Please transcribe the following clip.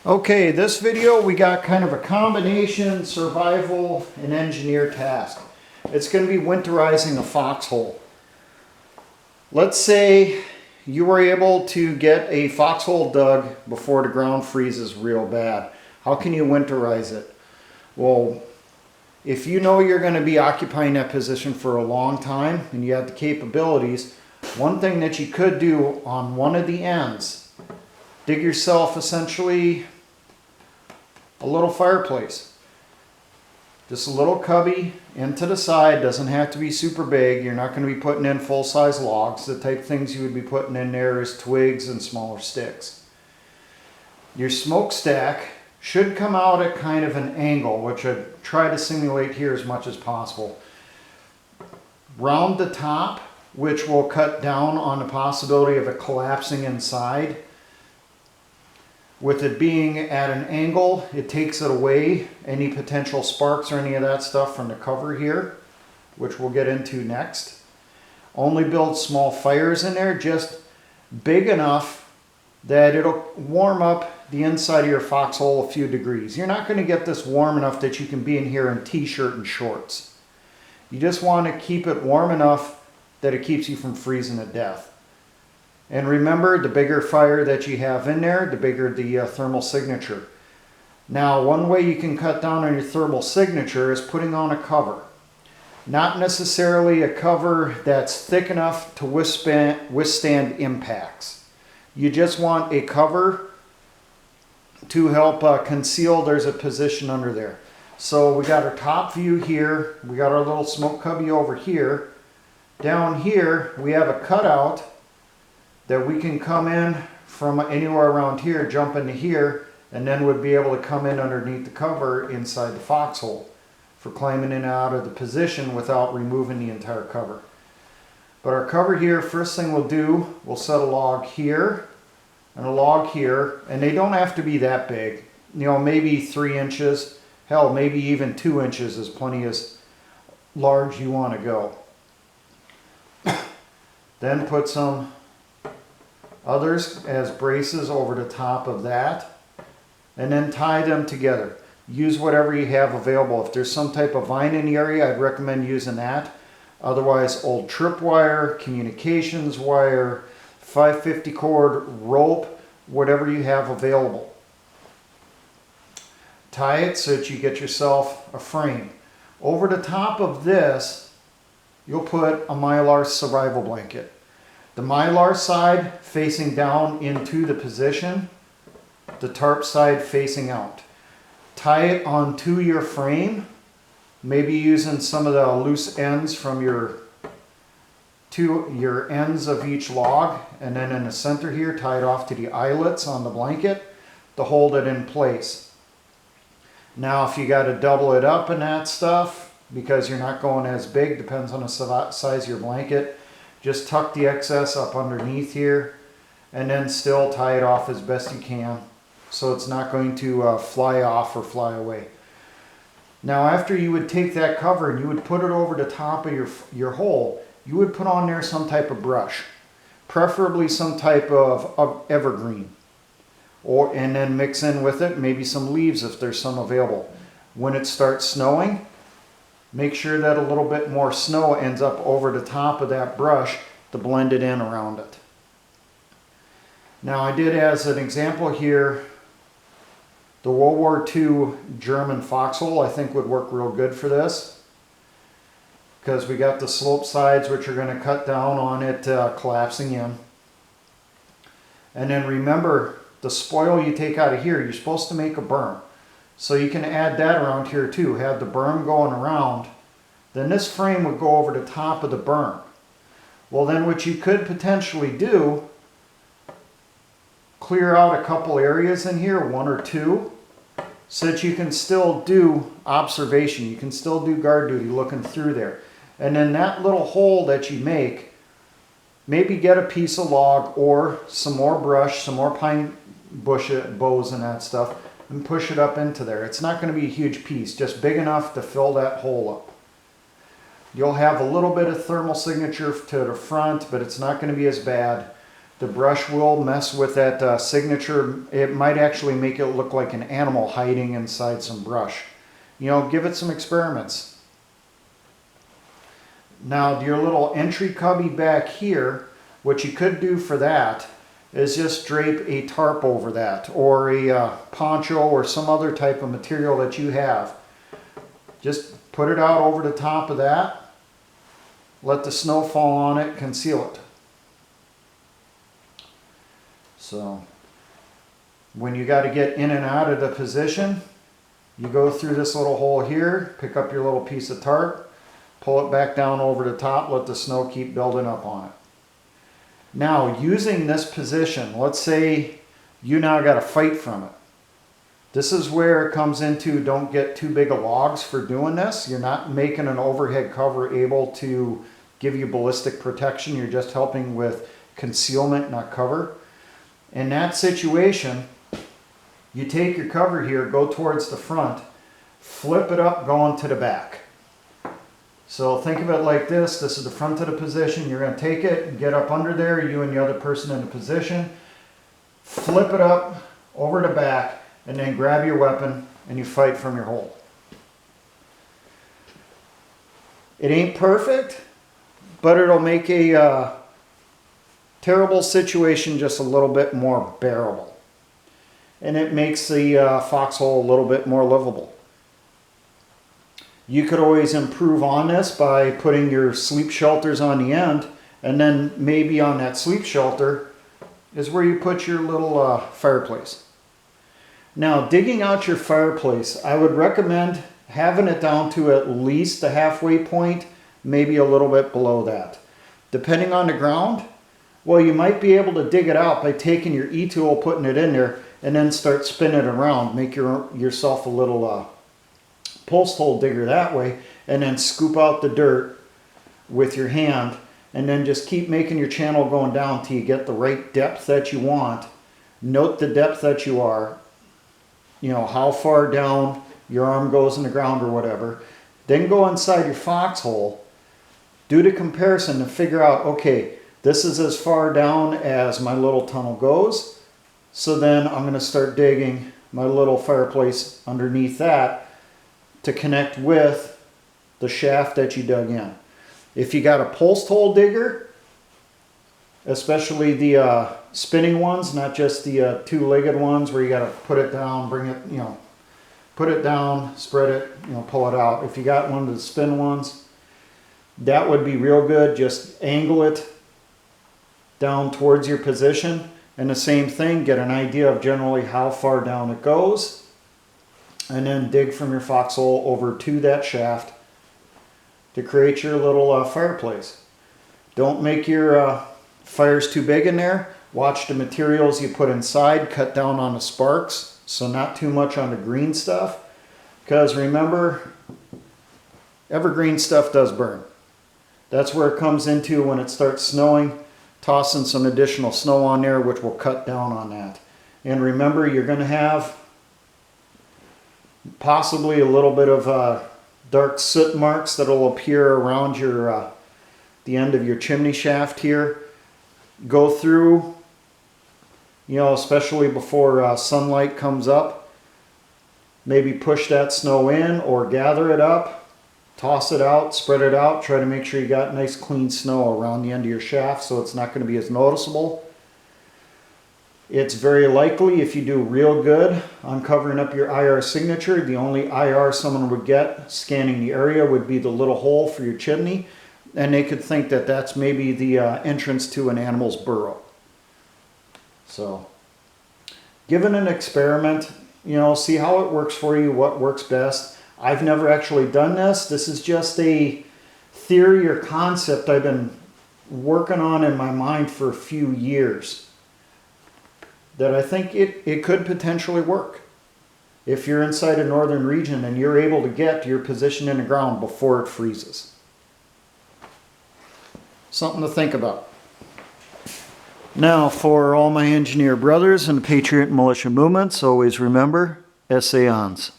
Okay, this video we got kind of a combination survival and engineer task. It's going to be winterizing a foxhole. Let's say you were able to get a foxhole dug before the ground freezes real bad. How can you winterize it? Well, if you know you're going to be occupying that position for a long time and you have the capabilities, one thing that you could do on one of the ends, dig yourself essentially a little fireplace. Just a little cubby into the side, doesn't have to be super big. You're not going to be putting in full-size logs. The type of things you would be putting in there is twigs and smaller sticks. Your smokestack should come out at kind of an angle, which I try to simulate here as much as possible. Round the top, which will cut down on the possibility of it collapsing inside. With it being at an angle, it takes it away, any potential sparks or any of that stuff from the cover here, which we'll get into next. Only build small fires in there, just big enough that it'll warm up the inside of your foxhole a few degrees. You're not going to get this warm enough that you can be in here in t-shirt and shorts. You just want to keep it warm enough that it keeps you from freezing to death. And remember, the bigger fire that you have in there, the bigger the thermal signature. Now, one way you can cut down on your thermal signature is putting on a cover. Not necessarily a cover that's thick enough to withstand impacts. You just want a cover to help conceal there's a position under there. So we got our top view here. We got our little smoke cubby over here. Down here, we have a cutout that we can come in from anywhere around here, jump into here, and then would be able to come in underneath the cover inside the foxhole for climbing in and out of the position without removing the entire cover. But our cover here, first thing we'll do, we'll set a log here and a log here, and they don't have to be that big. You know, maybe 3 inches, hell, maybe even 2 inches is plenty as large you want to go. Then put some others as braces over the top of that, and then tie them together. Use whatever you have available. If there's some type of vine in the area, I'd recommend using that. Otherwise, old tripwire, communications wire, 550 cord, rope, whatever you have available. Tie it so that you get yourself a frame. Over the top of this, you'll put a Mylar survival blanket. The Mylar side facing down into the position, the tarp side facing out. Tie it onto your frame, maybe using some of the loose ends from your ends of each log, and then in the center here, tie it off to the eyelets on the blanket to hold it in place. Now, if you got to double it up and that stuff, because you're not going as big, depends on the size of your blanket, just tuck the excess up underneath here and then still tie it off as best you can so it's not going to fly off or fly away. Now, after you would take that cover and you would put it over the top of your hole, you would put on there some type of brush, preferably some type of evergreen, and then mix in with it maybe some leaves if there's some available. When it starts snowing, make sure that a little bit more snow ends up over the top of that brush to blend it in around it. Now, I did as an example here, the World War II German foxhole I think would work real good for this, because we got the slope sides which are going to cut down on it collapsing in. And then remember, the spoil you take out of here, you're supposed to make a berm. So you can add that around here too. Have the berm going around. Then this frame would go over the top of the berm. Well, then what you could potentially do, clear out a couple areas in here, 1 or 2, so that you can still do observation. You can still do guard duty looking through there. And then that little hole that you make, maybe get a piece of log or some more brush, some more pine bush boughs and that stuff, and push it up into there. It's not going to be a huge piece, just big enough to fill that hole up. You'll have a little bit of thermal signature to the front, but it's not going to be as bad. The brush will mess with that signature. It might actually make it look like an animal hiding inside some brush. You know, give it some experiments. Now, your little entry cubby back here, what you could do for that is just drape a tarp over that, or a poncho or some other type of material that you have. Just put it out over the top of that. Let the snow fall on it, conceal it. So when you got to get in and out of the position, you go through this little hole here, pick up your little piece of tarp, pull it back down over the top, let the snow keep building up on it. Now, using this position, let's say you now got to fight from it. This is where it comes into, don't get too big of logs for doing this. You're not making an overhead cover able to give you ballistic protection. You're just helping with concealment, not cover. In that situation, you take your cover here, go towards the front, flip it up going to the back. So think of it like this. This is the front of the position. You're going to take it and get up under there, you and the other person in the position. Flip it up over the back and then grab your weapon and you fight from your hole. It ain't perfect, but it'll make a terrible situation just a little bit more bearable. And it makes the foxhole a little bit more livable. You could always improve on this by putting your sleep shelters on the end, and then maybe on that sleep shelter is where you put your little fireplace. Now, digging out your fireplace, I would recommend having it down to at least the halfway point, maybe a little bit below that. Depending on the ground, well, you might be able to dig it out by taking your E-tool, putting it in there, and then start spinning it around. Make yourself a little post hole digger that way, and then scoop out the dirt with your hand, and then just keep making your channel going down till you get the right depth that you want. Note the depth that you are, you know, how far down your arm goes in the ground or whatever. Then go inside your foxhole, do the comparison to figure out, okay, this is as far down as my little tunnel goes, so then I'm going to start digging my little fireplace underneath that to connect with the shaft that you dug in. If you got a post hole digger, especially the spinning ones, not just the two-legged ones where you got to put it down, bring it, you know, put it down, spread it, you know, pull it out. If you got one of the spin ones, that would be real good. Just angle it down towards your position, and the same thing, get an idea of generally how far down it goes, and then dig from your foxhole over to that shaft to create your little fireplace. Don't make your fires too big in there. Watch the materials you put inside, cut down on the sparks, so not too much on the green stuff, because remember, evergreen stuff does burn. That's where it comes into when it starts snowing. Tossing some additional snow on there, which will cut down on that. And remember, you're going to have possibly a little bit of dark soot marks that will appear around your the end of your chimney shaft here. Go through, you know, especially before sunlight comes up, maybe push that snow in or gather it up, toss it out, spread it out, try to make sure you got nice clean snow around the end of your shaft so it's not going to be as noticeable. It's very likely, if you do real good on covering up your IR signature, the only IR someone would get scanning the area would be the little hole for your chimney, and they could think that that's maybe the entrance to an animal's burrow. So, give it an experiment, you know, see how it works for you, what works best. I've never actually done this. This is just a theory or concept I've been working on in my mind for a few years, that I think it could potentially work. If you're inside a northern region and you're able to get to your position in the ground before it freezes. Something to think about. Now, for all my engineer brothers and Patriot Militia movements, always remember, essayons.